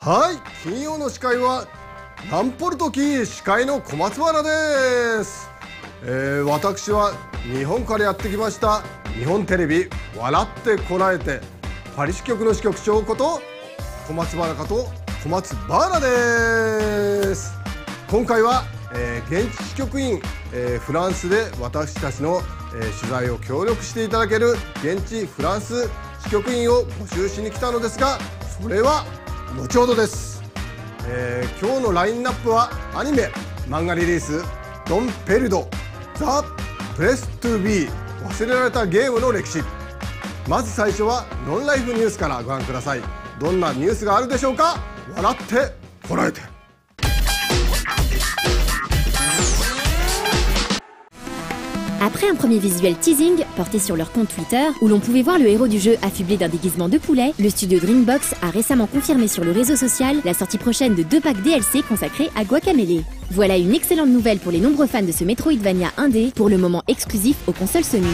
はい、金曜の司会はランポルトキー司会の小松原です。私は日本からやってきました日本テレビ笑ってこらえてパリ支局の支局長こと小松原かと小松原です。今回は、現地支局員、フランスで私たちの、取材を協力していただける現地フランス支局員を募集しに来たのですが、それは後ほどです。今日のラインナップはアニメ漫画リリースドンペルドザ・プレストゥビー忘れられたゲームの歴史。まず最初はノンライフニュースからご覧ください。どんなニュースがあるでしょうか。笑ってこらえて。Après un premier visuel teasing porté sur leur compte Twitter, où l'on pouvait voir le héros du jeu affublé d'un déguisement de poulet, le studio Dreambox a récemment confirmé sur le réseau social la sortie prochaine de 2 packs DLC consacrés à Guacamelee. Voilà une excellente nouvelle pour les nombreux fans de ce Metroidvania indé, pour le moment exclusif aux consoles Sony.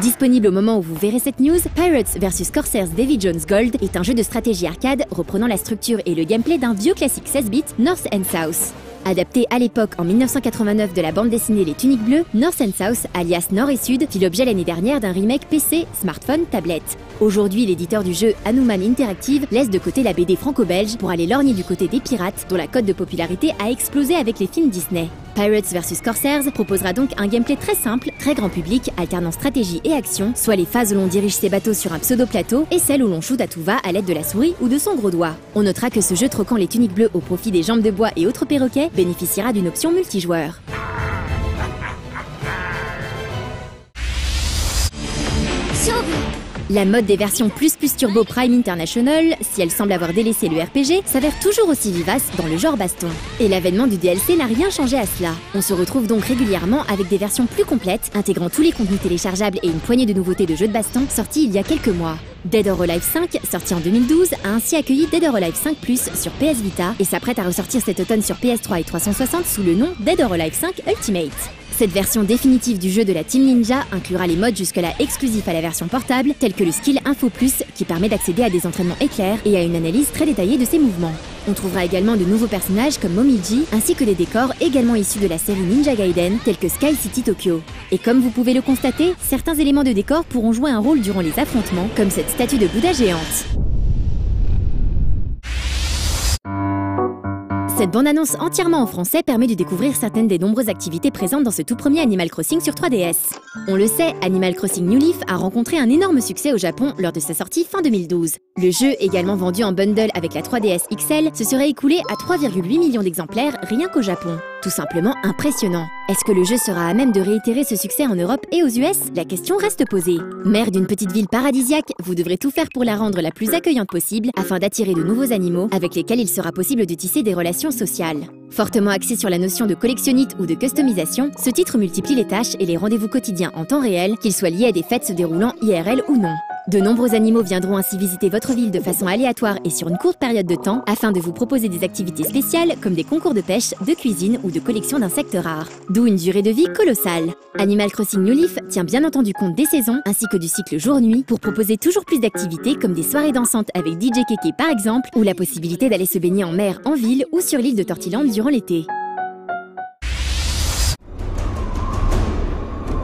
Disponible au moment où vous verrez cette news, Pirates vs Corsairs Davy Jones Gold est un jeu de stratégie arcade reprenant la structure et le gameplay d'un vieux classique 16 bits North and South. Adapté à l'époque en 1989 de la bande dessinée Les Tuniques Bleues, North and South, alias Nord et Sud, fit l'objet l'année dernière d'un remake PC, smartphone, tablette. Aujourd'hui, l'éditeur du jeu Hanuman Interactive laisse de côté la BD franco-belge pour aller lorgner du côté des pirates, dont la cote de popularité a explosé avec les films Disney. Pirates vs Corsairs proposera donc un gameplay très simple, très grand public, alternant stratégie et action, soit les phases où l'on dirige ses bateaux sur un pseudo-plateau et celles où l'on shoot à tout va à l'aide de la souris ou de son gros doigt. On notera que ce jeu troquant les tuniques bleues au profit des jambes de bois et autres perroquets bénéficiera d'une option multijoueur. La mode des versions plus Turbo Prime International, si elle semble avoir délaissé le RPG, s'avère toujours aussi vivace dans le genre baston. Et l'avènement du DLC n'a rien changé à cela. On se retrouve donc régulièrement avec des versions plus complètes, intégrant tous les contenus téléchargeables et une poignée de nouveautés de jeux de baston sortis il y a quelques mois. Dead or Alive 5, sorti en 2012, a ainsi accueilli Dead or Alive 5 Plus sur PS Vita et s'apprête à ressortir cet automne sur PS3 et 360 sous le nom Dead or Alive 5 Ultimate. Cette version définitive du jeu de la Team Ninja inclura les modes jusque-là exclusifs à la version portable, tels que le Skill Info Plus, qui permet d'accéder à des entraînements éclairs et à une analyse très détaillée de ses mouvements. On trouvera également de nouveaux personnages comme Momiji, ainsi que des décors également issus de la série Ninja Gaiden, tels que Sky City Tokyo. Et comme vous pouvez le constater, certains éléments de décor pourront jouer un rôle durant les affrontements, comme cette statue de Bouddha géante. Cette bande-annonce entièrement en français permet de découvrir certaines des nombreuses activités présentes dans ce tout premier Animal Crossing sur 3DS. On le sait, Animal Crossing New Leaf a rencontré un énorme succès au Japon lors de sa sortie fin 2012. Le jeu, également vendu en bundle avec la 3DS XL, se serait écoulé à 3,8 millions d'exemplaires rien qu'au Japon. Tout simplement impressionnant. Est-ce que le jeu sera à même de réitérer ce succès en Europe et aux US? La question reste posée. Maire d'une petite ville paradisiaque, vous devrez tout faire pour la rendre la plus accueillante possible afin d'attirer de nouveaux animaux avec lesquels il sera possible de tisser des relations sociales. Fortement axé sur la notion de collectionnite ou de customisation, ce titre multiplie les tâches et les rendez-vous quotidiens en temps réel, qu'ils soient liés à des fêtes se déroulant IRL ou non. De nombreux animaux viendront ainsi visiter votre ville de façon aléatoire et sur une courte période de temps afin de vous proposer des activités spéciales comme des concours de pêche, de cuisine ou de collection d'insectes rares. D'où une durée de vie colossale. Animal Crossing New Leaf tient bien entendu compte des saisons ainsi que du cycle jour-nuit pour proposer toujours plus d'activités comme des soirées dansantes avec DJ Keke par exemple ou la possibilité d'aller se baigner en mer en ville ou sur l'île de Tortiland durant l'été.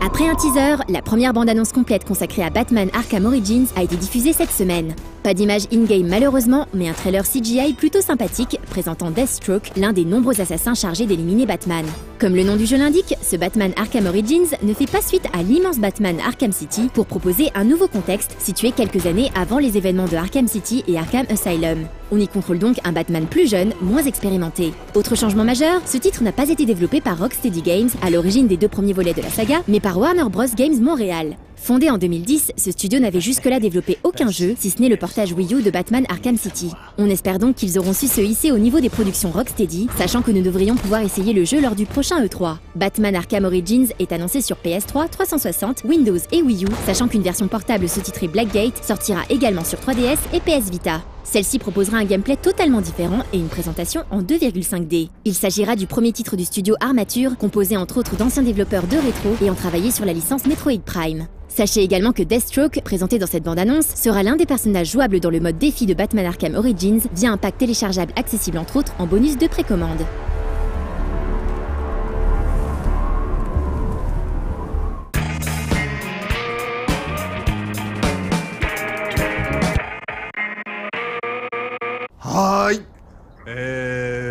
Après un teaser, la première bande-annonce complète consacrée à Batman Arkham Origins a été diffusée cette semaine. Pas d'image in-game malheureusement, mais un trailer CGI plutôt sympathique présentant Deathstroke, l'un des nombreux assassins chargés d'éliminer Batman. Comme le nom du jeu l'indique, ce Batman Arkham Origins ne fait pas suite à l'immense Batman Arkham City pour proposer un nouveau contexte situé quelques années avant les événements de Arkham City et Arkham Asylum. On y contrôle donc un Batman plus jeune, moins expérimenté. Autre changement majeur, ce titre n'a pas été développé par Rocksteady Games, à l'origine des 2 premiers volets de la saga, mais par Warner Bros Games Montréal. Fondé en 2010, ce studio n'avait jusque-là développé aucun jeu, si ce n'est le portage Wii U de Batman Arkham City. On espère donc qu'ils auront su se hisser au niveau des productions Rocksteady, sachant que nous devrions pouvoir essayer le jeu lors du prochain E3. Batman Arkham Origins est annoncé sur PS3, 360, Windows et Wii U, sachant qu'une version portable sous-titrée Blackgate sortira également sur 3DS et PS Vita. Celle-ci proposera un gameplay totalement différent et une présentation en 2,5D. Il s'agira du premier titre du studio Armature, composé entre autres d'anciens développeurs de rétro ayant travaillé sur la licence Metroid Prime. Sachez également que Deathstroke, présenté dans cette bande-annonce, sera l'un des personnages jouables dans le mode défi de Batman Arkham Origins via un pack téléchargeable accessible entre autres en bonus de précommande.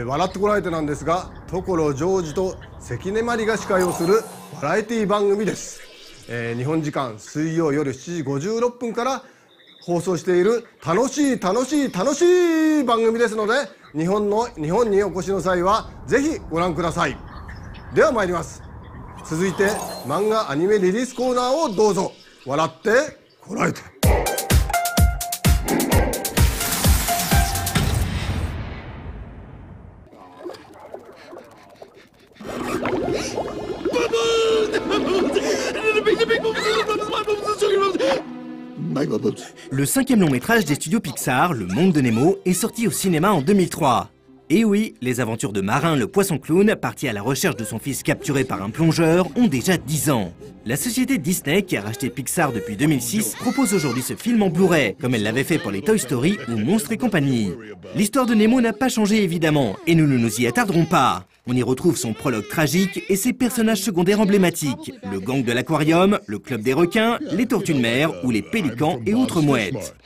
笑ってこられてなんですが、所ジョージと関根麻里が司会をするバラエティ番組です。日本時間水曜夜7時56分から放送している楽しい番組ですので、日本にお越しの際はぜひご覧ください。では参ります。続いて漫画アニメリリースコーナーをどうぞ。笑ってこられて。Le 5e long métrage des studios Pixar, Le Monde de Nemo, est sorti au cinéma en 2003. Et oui, les aventures de Marin le poisson clown, parti à la recherche de son fils capturé par un plongeur, ont déjà 10 ans. La société Disney, qui a racheté Pixar depuis 2006, propose aujourd'hui ce film en Blu-ray, comme elle l'avait fait pour les Toy Story ou Monstres et compagnie. L'histoire de Nemo n'a pas changé évidemment, et nous ne nous y attarderons pas. On y retrouve son prologue tragique et ses personnages secondaires emblématiques. Le gang de l'aquarium, le club des requins, les tortues de mer ou les pélicans et autres mouettes.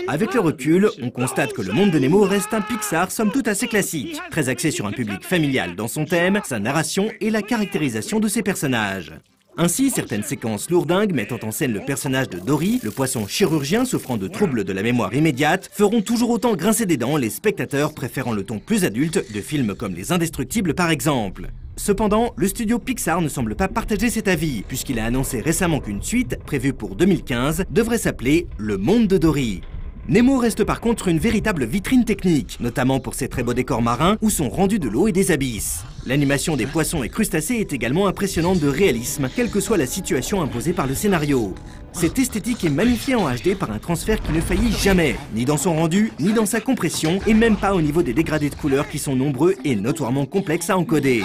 Avec le recul, on constate que Le Monde de Nemo reste un Pixar somme toute assez classique, très axé sur un public familial dans son thème, sa narration et la caractérisation de ses personnages. Ainsi, certaines séquences lourdingues mettant en scène le personnage de Dory, le poisson chirurgien souffrant de troubles de la mémoire immédiate, feront toujours autant grincer des dents les spectateurs préférant le ton plus adulte de films comme Les Indestructibles par exemple. Cependant, le studio Pixar ne semble pas partager cet avis, puisqu'il a annoncé récemment qu'une suite, prévue pour 2015, devrait s'appeler Le Monde de Dory. Nemo reste par contre une véritable vitrine technique, notamment pour ses très beaux décors marins ou son rendu de l'eau et des abysses. L'animation des poissons et crustacés est également impressionnante de réalisme, quelle que soit la situation imposée par le scénario. Cette esthétique est magnifiée en HD par un transfert qui ne faillit jamais, ni dans son rendu, ni dans sa compression, et même pas au niveau des dégradés de couleurs qui sont nombreux et notoirement complexes à encoder.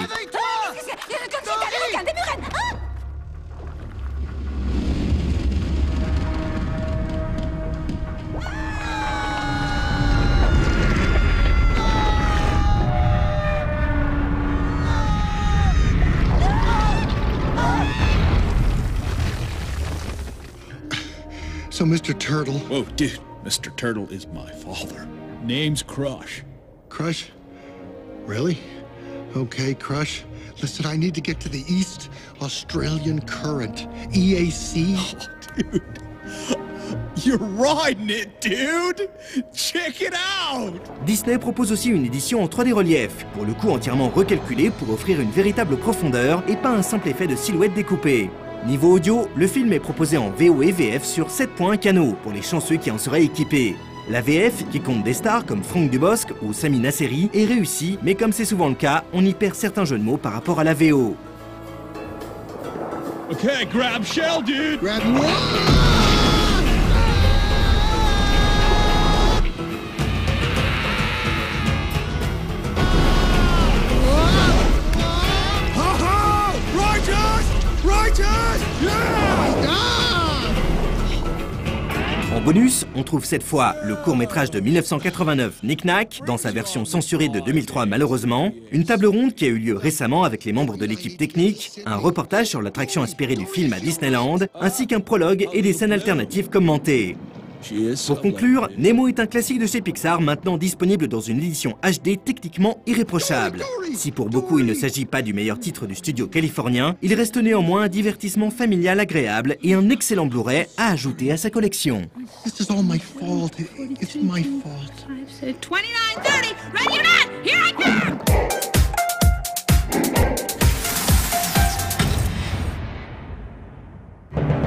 So, Mr. Turtle... Whoa, dude. Mr. Turtle is my father. Name's Crush. Crush? Really? Okay, Crush. Listen, I need to get to the East Australian Current. EAC. Oh, dude. You're riding it, dude! Check it out! Disney propose aussi une édition en 3D relief, pour le coup entièrement recalculée pour offrir une véritable profondeur et pas un simple effet de silhouette découpée. Niveau audio, le film est proposé en VO et VF sur 7.1 canaux, pour les chanceux qui en seraient équipés. La VF, qui compte des stars comme Franck Dubosc ou Sami Nasseri, est réussie, mais comme c'est souvent le cas, on y perd certains jeux de mots par rapport à la VO. Okay, grab shell, dude! Grab... En bonus, on trouve cette fois le court-métrage de 1989 Knick Knack, dans sa version censurée de 2003 malheureusement, une table ronde qui a eu lieu récemment avec les membres de l'équipe technique, un reportage sur l'attraction inspirée du film à Disneyland, ainsi qu'un prologue et des scènes alternatives commentées. Pour conclure, Nemo est un classique de chez Pixar maintenant disponible dans une édition HD techniquement irréprochable. Si pour beaucoup il ne s'agit pas du meilleur titre du studio californien, il reste néanmoins un divertissement familial agréable et un excellent Blu-ray à ajouter à sa collection. This is all my fault. It's my fault. 29:30. Ready or not? Here I come!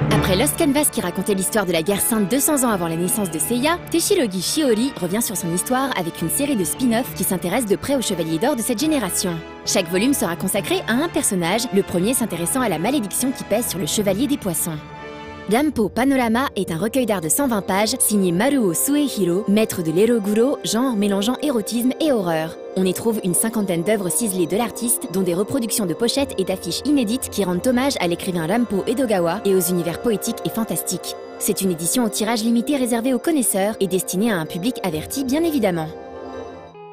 Après Lost Canvas qui racontait l'histoire de la guerre sainte 200 ans avant la naissance de Seiya, Teshirogi Shiori revient sur son histoire avec une série de spin-off qui s'intéresse de près aux chevaliers d'or de cette génération. Chaque volume sera consacré à un personnage, le premier s'intéressant à la malédiction qui pèse sur le chevalier des poissons. Rampo Panorama est un recueil d'art de 120 pages signé Maruo Suehiro, maître de l'eroguro, genre mélangeant érotisme et horreur. On y trouve une cinquantaine d'œuvres ciselées de l'artiste, dont des reproductions de pochettes et d'affiches inédites qui rendent hommage à l'écrivain Rampo Edogawa et aux univers poétiques et fantastiques. C'est une édition au tirage limité réservée aux connaisseurs et destinée à un public averti bien évidemment.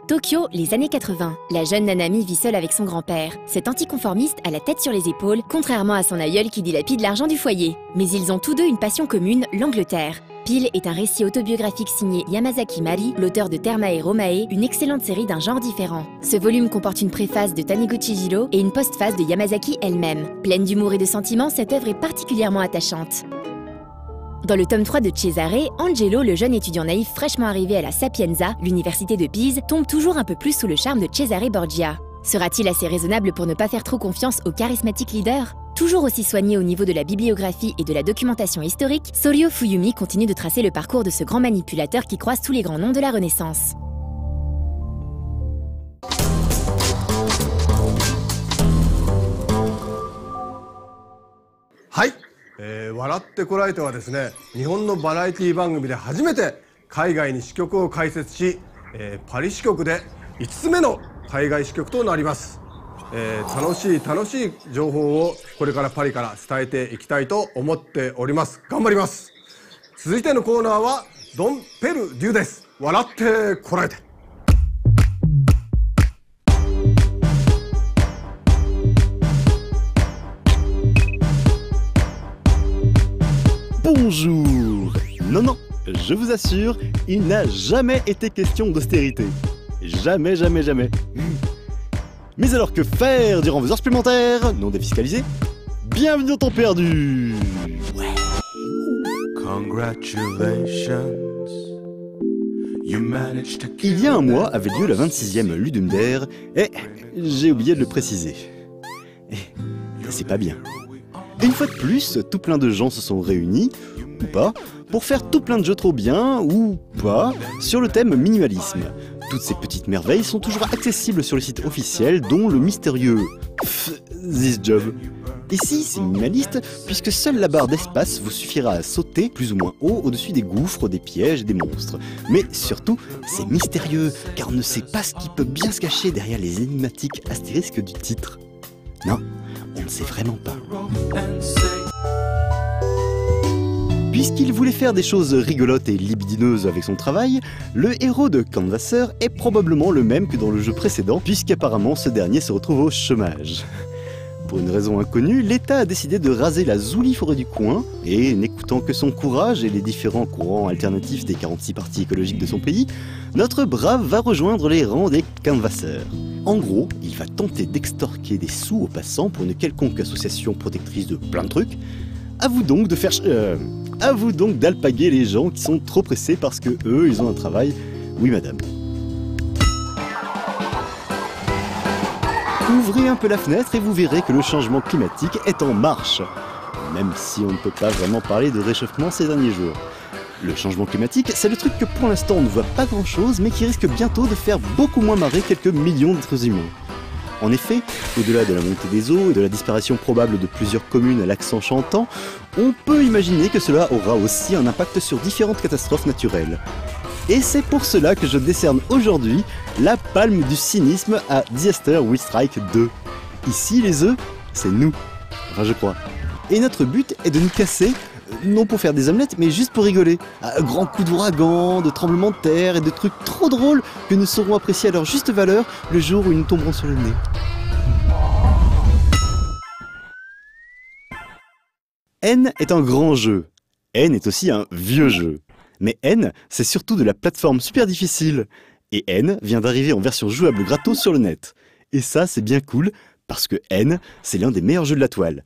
Tokyo, les années 80. La jeune Nanami vit seule avec son grand-père. Cet anticonformiste a la tête sur les épaules, contrairement à son aïeul qui dilapide l'argent du foyer. Mais ils ont tous deux une passion commune, l'Angleterre. Pile est un récit autobiographique signé Yamazaki Mari, l'auteur de Termae Romae, une excellente série d'un genre différent. Ce volume comporte une préface de Taniguchi Jiro et une postface de Yamazaki elle-même. Pleine d'humour et de sentiments, cette œuvre est particulièrement attachante. Dans le tome 3 de Cesare, Angelo, le jeune étudiant naïf fraîchement arrivé à la Sapienza, l'université de Pise, tombe toujours un peu plus sous le charme de Cesare Borgia. Sera-t-il assez raisonnable pour ne pas faire trop confiance au charismatique leader ? Toujours aussi soigné au niveau de la bibliographie et de la documentation historique, Sorio Fuyumi continue de tracer le parcours de ce grand manipulateur qui croise tous les grands noms de la Renaissance.はい、笑ってこられてはですね、日本のバラエティ番組で初めて海外に支局を開設し、パリ支局で5つ目の海外支局となります。楽しい情報をこれからパリから伝えていきたいと思っております。頑張ります。続いてのコーナーはドン・ペルデュです。笑ってこられて。Bonjour! Non, je vous assure, il n'a jamais été question d'austérité. Jamais. Mais alors que faire durant vos heures supplémentaires, non défiscalisées? Bienvenue au temps perdu! Ouais. Il y a un mois avait lieu la 26e Ludum Dare, et j'ai oublié de le préciser. Et c'est pas bien. Et une fois de plus, tout plein de gens se sont réunis, ou pas, pour faire tout plein de jeux trop bien, ou pas, sur le thème minimalisme. Toutes ces petites merveilles sont toujours accessibles sur le site officiel, dont le mystérieux This Job. Ici, c'est minimaliste, puisque seule la barre d'espace vous suffira à sauter plus ou moins haut au-dessus des gouffres, des pièges et des monstres. Mais surtout, c'est mystérieux, car on ne sait pas ce qui peut bien se cacher derrière les énigmatiques astérisques du titre. Non, on ne sait vraiment pas. Puisqu'il voulait faire des choses rigolotes et libidineuses avec son travail, le héros de Canvasser est probablement le même que dans le jeu précédent, puisqu'apparemment ce dernier se retrouve au chômage. Pour une raison inconnue, l'État a décidé de raser la Zouli forêt du coin, et n'écoutant que son courage et les différents courants alternatifs des 46 partis écologiques de son pays, notre brave va rejoindre les rangs des Canvasseurs. En gros, il va tenter d'extorquer des sous aux passants pour une quelconque association protectrice de plein de trucs. À vous donc de faire... à vous donc d'alpaguer les gens qui sont trop pressés parce que eux, ils ont un travail. Oui, madame. Ouvrez un peu la fenêtre et vous verrez que le changement climatique est en marche. Même si on ne peut pas vraiment parler de réchauffement ces derniers jours. Le changement climatique, c'est le truc que pour l'instant on ne voit pas grand-chose, mais qui risque bientôt de faire beaucoup moins marrer quelques millions d'êtres humains. En effet, au-delà de la montée des eaux et de la disparition probable de plusieurs communes à l'accent chantant, on peut imaginer que cela aura aussi un impact sur différentes catastrophes naturelles. Et c'est pour cela que je décerne aujourd'hui la palme du cynisme à Disaster Will Strike 2. Ici, les œufs, c'est nous. Enfin, je crois. Et notre but est de nous casser, non pour faire des omelettes, mais juste pour rigoler. À grands coups d'ouragan, de tremblements de terre et de trucs trop drôles que nous saurons apprécier à leur juste valeur le jour où ils nous tomberont sur le nez. N est un grand jeu. N est aussi un vieux jeu. Mais N, c'est surtout de la plateforme super difficile. Et N vient d'arriver en version jouable gratos sur le net. Et ça, c'est bien cool, parce que N, c'est l'un des meilleurs jeux de la toile.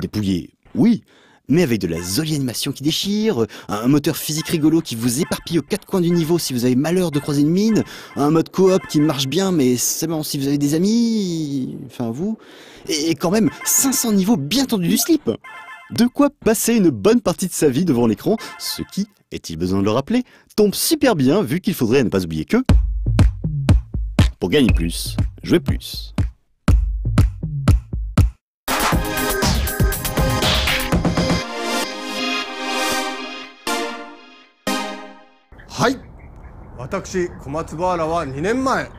Dépouillé, oui, mais avec de la jolie animation qui déchire, un moteur physique rigolo qui vous éparpille aux quatre coins du niveau si vous avez malheur de croiser une mine, un mode coop qui marche bien mais seulement si vous avez des amis, enfin vous, et quand même 500 niveaux bien tendus du slip. De quoi passer une bonne partie de sa vie devant l'écran, ce qui, est-il besoin de le rappeler, tombe super bien vu qu'il faudrait ne pas oublier que... Pour gagner plus, jouer plus. 私小松原は2年前、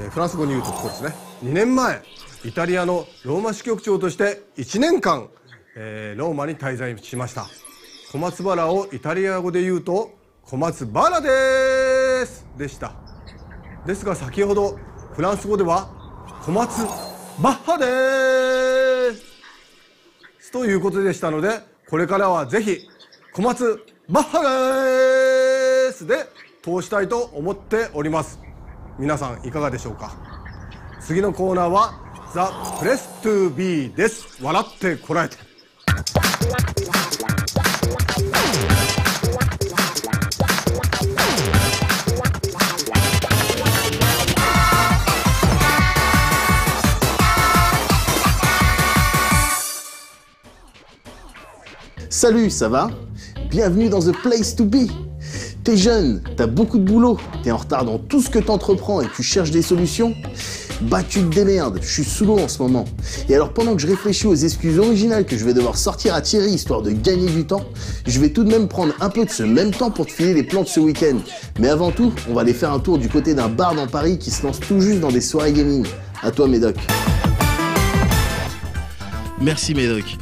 フランス語に言うとこうですね、2年前イタリアのローマ支局長として1年間、ローマに滞在しました。小松原をイタリア語で言うと小松原ですでした。ですが先ほどフランス語では小松バッハですということでしたので、これからはぜひ小松バッハですで通したいと思っております。皆さんいかがでしょうか。次のコーナーはザ・プレストゥービーです。笑ってこらえて。Salut, ça va? Bienvenue dans The Place to Be. T'es jeune, t'as beaucoup de boulot, t'es en retard dans tout ce que t'entreprends et tu cherches des solutions? Bah tu te démerdes, je suis sous l'eau en ce moment. Et alors pendant que je réfléchis aux excuses originales que je vais devoir sortir à Thierry histoire de gagner du temps, je vais tout de même prendre un peu de ce même temps pour te filer les plans de ce week-end. Mais avant tout, on va aller faire un tour du côté d'un bar dans Paris qui se lance tout juste dans des soirées gaming. À toi Médoc. Merci Médoc.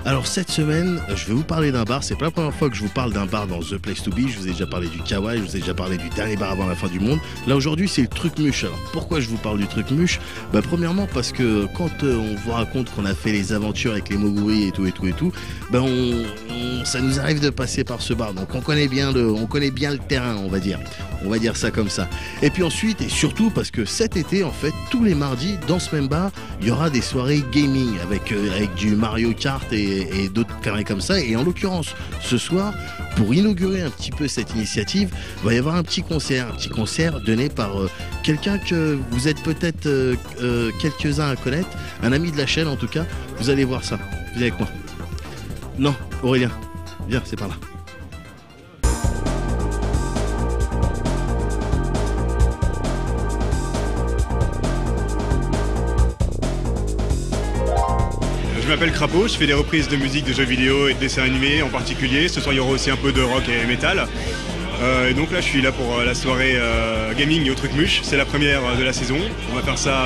Alors cette semaine, je vais vous parler d'un bar. C'est pas la première fois que je vous parle d'un bar dans The Place to Be. Je vous ai déjà parlé du Kawaii, je vous ai déjà parlé du dernier bar avant la fin du monde. Là aujourd'hui c'est le Truc-Muche. Alors pourquoi je vous parle du Truc-Muche? Bah premièrement parce que quand on vous raconte qu'on a fait les aventures avec les Moguri et tout, bah ça nous arrive de passer par ce bar. Donc on connaît bien le terrain, on va dire ça comme ça. Et puis ensuite et surtout parce que cet été en fait tous les mardis dans ce même bar il y aura des soirées gaming avec du Mario Kart et d'autres carrés comme ça. Et en l'occurrence ce soir, pour inaugurer un petit peu cette initiative, il va y avoir un petit concert donné par quelqu'un que vous êtes peut-être quelques-uns à connaître, un ami de la chaîne en tout cas. Vous allez voir ça. Viens avec moi. Non, Aurélien, viens, c'est par là. Je m'appelle Crapaud, je fais des reprises de musique, de jeux vidéo et de dessins animés en particulier. Ce soir il y aura aussi un peu de rock et métal. Et donc là je suis là pour la soirée gaming au Truc-Muche. C'est la première de la saison. On va faire ça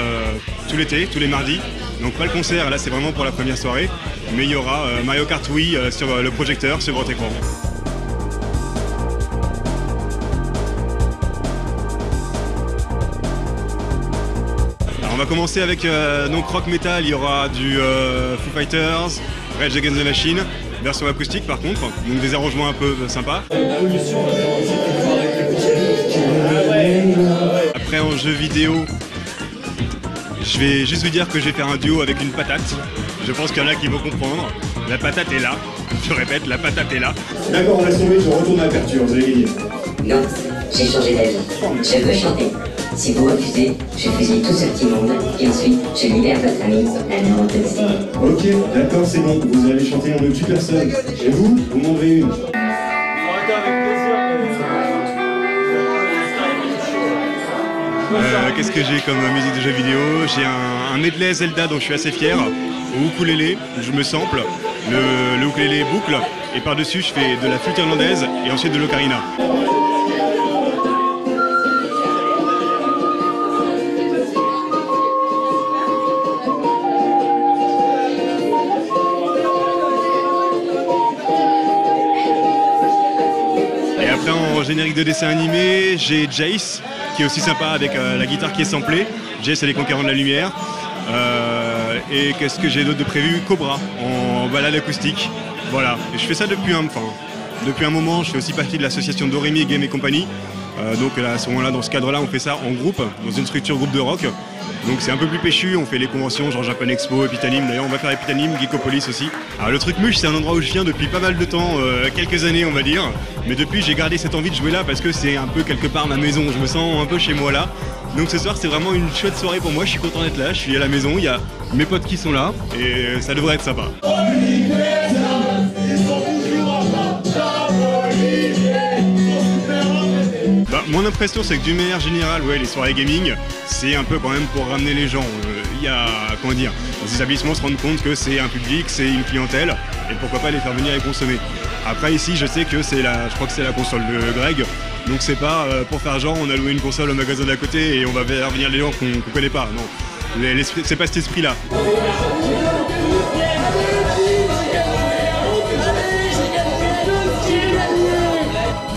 tout l'été, tous les mardis. Donc pas le concert, là c'est vraiment pour la première soirée. Mais il y aura Mario Kart Wii sur le projecteur, sur votre écran. On va commencer avec donc rock metal, il y aura du Foo Fighters, Rage Against the Machine, version acoustique par contre, donc des arrangements un peu sympas. Après en jeu vidéo, je vais juste vous dire que je vais faire un duo avec une patate. Je pense qu'il y en a qui vont comprendre. La patate est là, je répète, la patate est là. D'accord, on laisse tomber, je retourne à l'aperture, vous allez gagner. Non, j'ai changé d'avis. Je veux chanter. Si vous refusez, je fusille tout ce petit monde et ensuite je libère votre ami, la mère de Ok, d'accord, c'est bon. Vous allez chanter en 8 personnes. Et vous m'en avez une. Qu'est-ce que j'ai comme musique de jeux vidéo? J'ai un medley Zelda dont je suis assez fier. Au ukulélé, je me sample. Le ukulélé boucle. Et par-dessus, je fais de la flûte irlandaise et ensuite de l'ocarina. En générique de dessin animé, j'ai Jace, qui est aussi sympa avec la guitare qui est samplée. Jace et les Conquérants de la Lumière. Et qu'est-ce que j'ai d'autre de prévu? Cobra, en balade acoustique. Voilà, et je fais ça depuis un moment. Je fais aussi partie de l'association Doremi Game et compagnie. Donc là, à ce moment-là, dans ce cadre-là, on fait ça en groupe, dans une structure groupe de rock. Donc c'est un peu plus péchu, on fait les conventions genre Japan Expo, Epitanim, d'ailleurs on va faire Epitanim, Geekopolis aussi. Alors le Truc-Muche c'est un endroit où je viens depuis pas mal de temps, quelques années on va dire. Mais depuis j'ai gardé cette envie de jouer là parce que c'est un peu quelque part ma maison, je me sens un peu chez moi là. Donc ce soir c'est vraiment une chouette soirée pour moi, je suis content d'être là, je suis à la maison, il y a mes potes qui sont là et ça devrait être sympa. Mon impression c'est que d'une manière générale, ouais, les soirées gaming, c'est un peu quand même pour ramener les gens. Il y a, comment dire, les établissements se rendent compte que c'est un public, c'est une clientèle, et pourquoi pas les faire venir et consommer. Après ici, je sais que je crois que c'est la console de Greg, Donc c'est pas pour faire genre on a loué une console au magasin d'à côté et on va faire venir les gens qu'on connaît pas. Non, c'est pas cet esprit-là.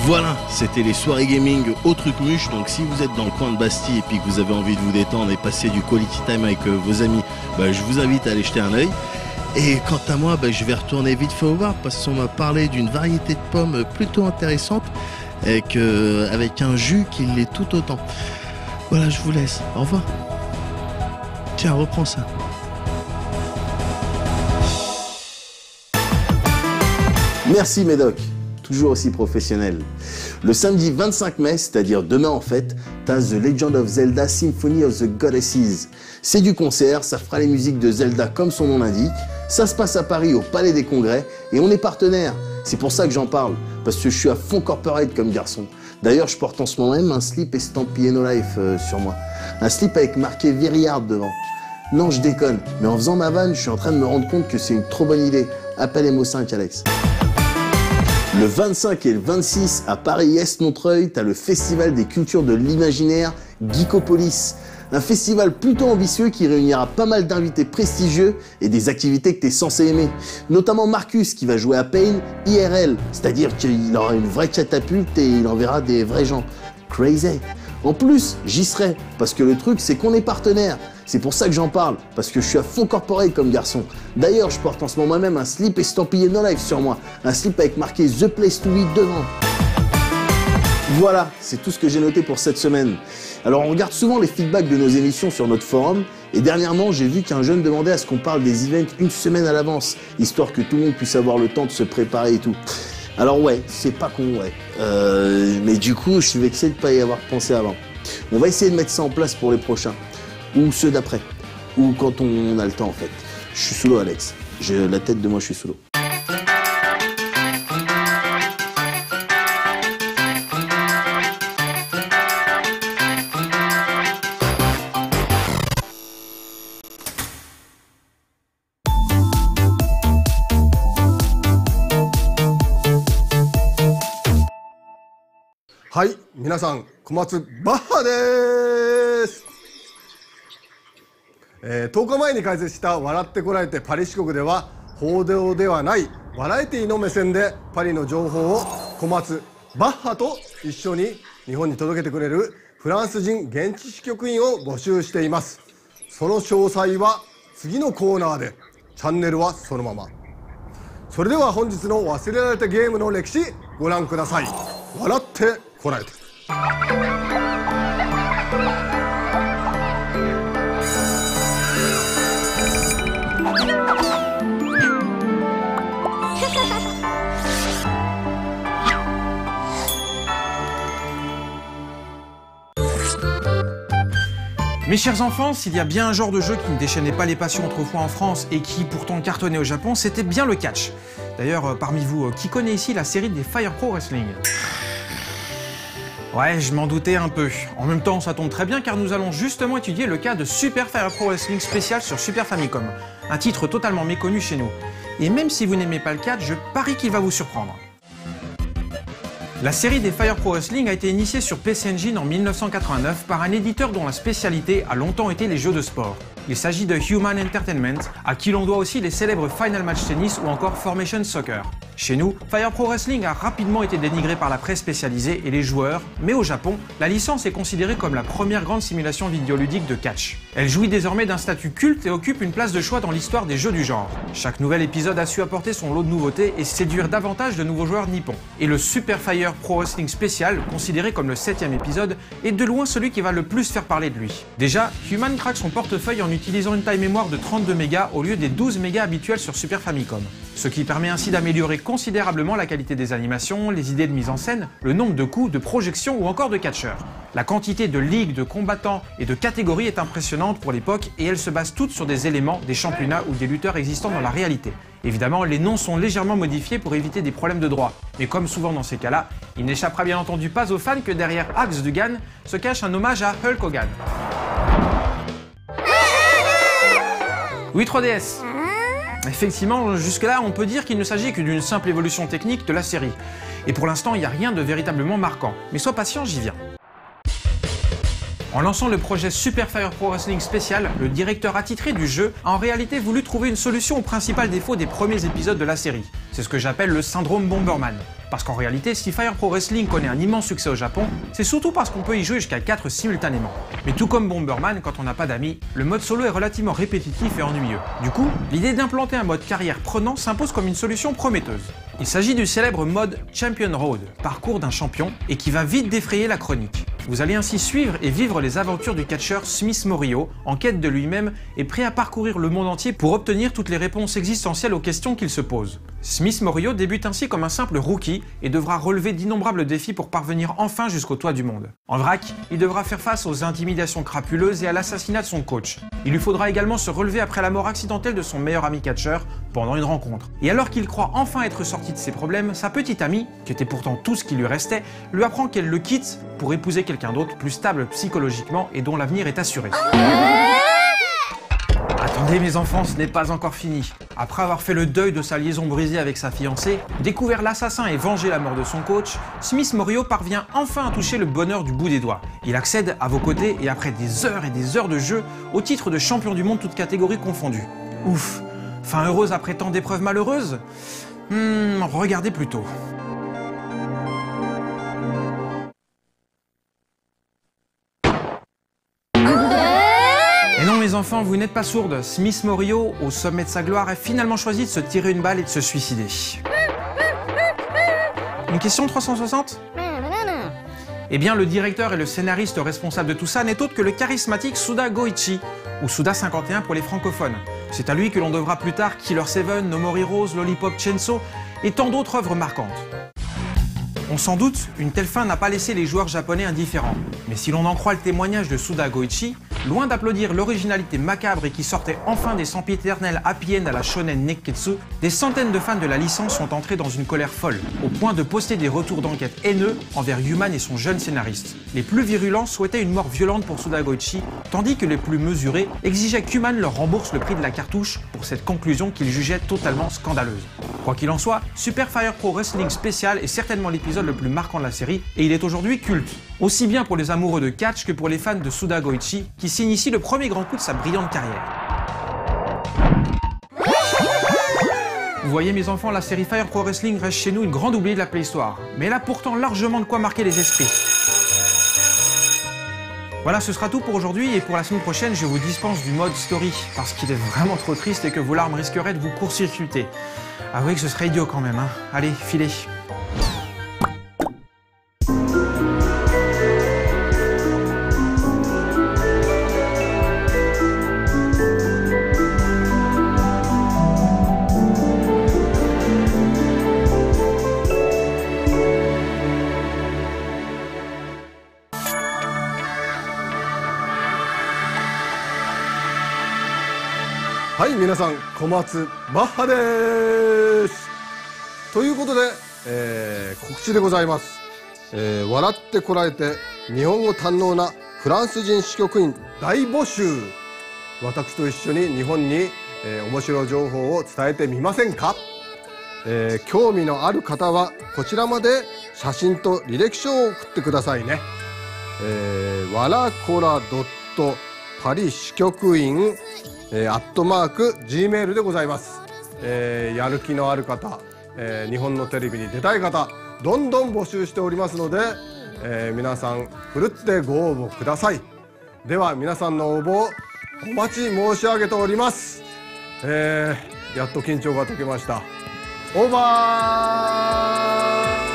Voilà, c'était les soirées gaming au Trucmuche. Donc si vous êtes dans le coin de Bastille et puis que vous avez envie de vous détendre et passer du quality time avec vos amis, je vous invite à aller jeter un œil. Et quant à moi, je vais retourner vite fait au bar parce qu'on m'a parlé d'une variété de pommes plutôt intéressante avec un jus qui l'est tout autant. Voilà, je vous laisse. Au revoir. Tiens, reprends ça. Merci Médoc, toujours aussi professionnel. Le samedi 25 mai, c'est-à-dire demain en fait, t'as The Legend of Zelda Symphony of the Goddesses. C'est du concert, ça fera les musiques de Zelda comme son nom l'indique. Ça se passe à Paris au Palais des Congrès et on est partenaires. C'est pour ça que j'en parle, parce que je suis à fond corporate comme garçon. D'ailleurs, je porte en ce moment même un slip estampillé No Life sur moi. Un slip avec marqué Viriard devant. Non, je déconne, mais en faisant ma vanne, je suis en train de me rendre compte que c'est une trop bonne idée. Appelle MO5, Alex. Le 25 et le 26 à Paris-Est-Montreuil, t'as le Festival des cultures de l'imaginaire Geekopolis. Un festival plutôt ambitieux qui réunira pas mal d'invités prestigieux et des activités que t'es censé aimer. Notamment Marcus qui va jouer à Pain IRL, c'est-à-dire qu'il aura une vraie catapulte et il enverra des vrais gens. Crazy. En plus, j'y serai, parce que le truc c'est qu'on est partenaires. C'est pour ça que j'en parle, parce que je suis à fond corporate comme garçon. D'ailleurs, je porte en ce moment même un slip estampillé No Life sur moi. Un slip avec marqué The Place to Be devant. Voilà, c'est tout ce que j'ai noté pour cette semaine. Alors on regarde souvent les feedbacks de nos émissions sur notre forum, et dernièrement j'ai vu qu'un jeune demandait à ce qu'on parle des events une semaine à l'avance, histoire que tout le monde puisse avoir le temps de se préparer et tout. Alors ouais, c'est pas con, ouais. Mais du coup, je suis vexé de pas y avoir pensé avant. On va essayer de mettre ça en place pour les prochains. Ou ceux d'après. Ou quand on a le temps, en fait. Je suis sous l'eau, Alex. J'ai la tête de moi, je suis sous l'eau.はい、皆さん、小松バッハです。10日前に開設した笑ってこられてパリ支局では報道ではないバラエティの目線でパリの情報を小松バッハと一緒に日本に届けてくれるフランス人現地支局員を募集しています。その詳細は次のコーナーで、チャンネルはそのまま。それでは本日の忘れられたゲームの歴史ご覧ください。笑ってこられて。Mes chers enfants, s'il y a bien un genre de jeu qui ne déchaînait pas les passions autrefois en France et qui pourtant cartonnait au Japon, c'était bien le catch. D'ailleurs, parmi vous, qui connaît ici la série des Fire Pro Wrestling? Ouais, je m'en doutais un peu. En même temps, ça tombe très bien car nous allons justement étudier le cas de Super Fire Pro Wrestling spécial sur Super Famicom. Un titre totalement méconnu chez nous. Et même si vous n'aimez pas le catch, je parie qu'il va vous surprendre. La série des Fire Pro Wrestling a été initiée sur PC Engine en 1989 par un éditeur dont la spécialité a longtemps été les jeux de sport. Il s'agit de Human Entertainment, à qui l'on doit aussi les célèbres Final Match Tennis ou encore Formation Soccer. Chez nous, Fire Pro Wrestling a rapidement été dénigré par la presse spécialisée et les joueurs, mais au Japon, la licence est considérée comme la première grande simulation vidéoludique de catch. Elle jouit désormais d'un statut culte et occupe une place de choix dans l'histoire des jeux du genre. Chaque nouvel épisode a su apporter son lot de nouveautés et séduire davantage de nouveaux joueurs nippons. Et le Super Fire Pro Wrestling spécial, considéré comme le 7e épisode, est de loin celui qui va le plus faire parler de lui. Déjà, Human craque son portefeuille en utilisant une taille mémoire de 32 mégas au lieu des 12 mégas habituels sur Super Famicom. Ce qui permet ainsi d'améliorer considérablement la qualité des animations, les idées de mise en scène, le nombre de coups, de projections ou encore de catcheurs. La quantité de ligues, de combattants et de catégories est impressionnante pour l'époque et elles se basent toutes sur des éléments, des championnats ou des lutteurs existants dans la réalité. Évidemment, les noms sont légèrement modifiés pour éviter des problèmes de droit. Mais comme souvent dans ces cas-là, il n'échappera bien entendu pas aux fans que derrière Axe Dugan se cache un hommage à Hulk Hogan. Oui, 3DS. Effectivement, jusque-là, on peut dire qu'il ne s'agit que d'une simple évolution technique de la série. Et pour l'instant, il n'y a rien de véritablement marquant. Mais sois patient, j'y viens. En lançant le projet Super Fire Pro Wrestling Special, le directeur attitré du jeu a en réalité voulu trouver une solution au principal défaut des premiers épisodes de la série. C'est ce que j'appelle le syndrome Bomberman. Parce qu'en réalité, si Fire Pro Wrestling connaît un immense succès au Japon, c'est surtout parce qu'on peut y jouer jusqu'à 4 simultanément. Mais tout comme Bomberman, quand on n'a pas d'amis, le mode solo est relativement répétitif et ennuyeux. Du coup, l'idée d'implanter un mode carrière prenant s'impose comme une solution prometteuse. Il s'agit du célèbre mode Champion Road, parcours d'un champion, et qui va vite défrayer la chronique. Vous allez ainsi suivre et vivre les aventures du catcheur Smith Morio, en quête de lui-même et prêt à parcourir le monde entier pour obtenir toutes les réponses existentielles aux questions qu'il se pose. Smith Morio débute ainsi comme un simple rookie et devra relever d'innombrables défis pour parvenir enfin jusqu'au toit du monde. En vrac, il devra faire face aux intimidations crapuleuses et à l'assassinat de son coach. Il lui faudra également se relever après la mort accidentelle de son meilleur ami catcheur pendant une rencontre. Et alors qu'il croit enfin être sorti de ses problèmes, sa petite amie, qui était pourtant tout ce qui lui restait, lui apprend qu'elle le quitte pour épouser quelqu'un d'autre plus stable psychologiquement et dont l'avenir est assuré. Attendez mes enfants, ce n'est pas encore fini. Après avoir fait le deuil de sa liaison brisée avec sa fiancée, découvert l'assassin et vengé la mort de son coach, Smith Morio parvient enfin à toucher le bonheur du bout des doigts. Il accède à vos côtés et après des heures et des heures de jeu, au titre de champion du monde toutes catégories confondues. Ouf, fin heureuse après tant d'épreuves malheureuses? Regardez plutôt. Non mes enfants, vous n'êtes pas sourdes. Smith Morio, au sommet de sa gloire, a finalement choisi de se tirer une balle et de se suicider. Une question 360 ? Eh bien, le directeur et le scénariste responsable de tout ça n'est autre que le charismatique Suda Goichi, ou Suda 51 pour les francophones. C'est à lui que l'on devra plus tard Killer 7, No More Heroes, Lollipop Chainsaw et tant d'autres œuvres marquantes. On s'en doute, une telle fin n'a pas laissé les joueurs japonais indifférents. Mais si l'on en croit le témoignage de Suda Goichi, loin d'applaudir l'originalité macabre et qui sortait enfin des sempiternels happy end à la shonen Nekketsu, des centaines de fans de la licence sont entrés dans une colère folle, au point de poster des retours d'enquête haineux envers Human et son jeune scénariste. Les plus virulents souhaitaient une mort violente pour Suda Goichi, tandis que les plus mesurés exigeaient qu'Human leur rembourse le prix de la cartouche pour cette conclusion qu'ils jugeaient totalement scandaleuse. Quoi qu'il en soit, Super Fire Pro Wrestling Special est certainement l'épisode le plus marquant de la série et il est aujourd'hui culte. Aussi bien pour les amoureux de catch que pour les fans de Suda Goichi qui signe ici le premier grand coup de sa brillante carrière. Vous voyez mes enfants, la série Fire Pro Wrestling reste chez nous une grande oubliée de la Playhistoire, mais elle a pourtant largement de quoi marquer les esprits. Voilà, ce sera tout pour aujourd'hui et pour la semaine prochaine, je vous dispense du mode story parce qu'il est vraiment trop triste et que vos larmes risqueraient de vous court-circuiter. Avouez que ce serait idiot quand même, hein. Allez, filez.はい、皆さん、小松マッハです。ということで、告知でございます。笑ってこられて日本語堪能なフランス人支局員大募集。私と一緒に日本に、面白い情報を伝えてみませんか？興味のある方はこちらまで写真と履歴書を送ってくださいね。わらこらパリ支局員@gmail でございます。やる気のある方、日本のテレビに出たい方、どんどん募集しておりますので、皆さんふるってご応募ください。では皆さんの応募お待ち申し上げております。やっと緊張が解けました。オーバー。